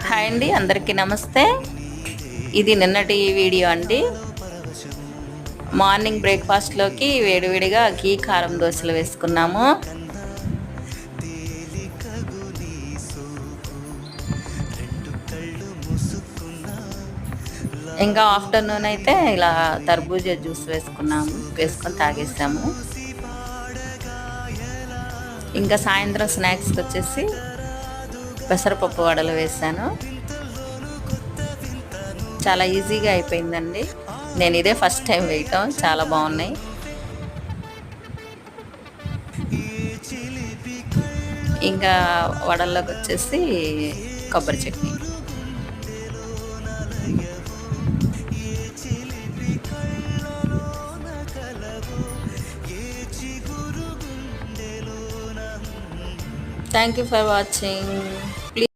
Hi అండి, అందరికీ నమస్తే. ఇది నిన్నటి వీడియో అండి. మార్నింగ్ బ్రేక్ఫాస్ట్లోకి వేడివేడిగా ఘీ కారం దోశలు వేసుకున్నాము. ఇంకా ఆఫ్టర్నూన్ అయితే ఇలా తర్బూజా జ్యూస్ వేసుకొని తాగేసాము. ఇంకా సాయంత్రం స్నాక్స్కి వచ్చేసి పెసరపప్పు వడలు వేసాను. చాలా ఈజీగా అయిపోయిందండి. నేను ఇదే ఫస్ట్ టైం వేయటం, చాలా బాగున్నాయి. ఇంకా వడల్లోకి వచ్చేసి కొబ్బరి chutney. Thank you for watching.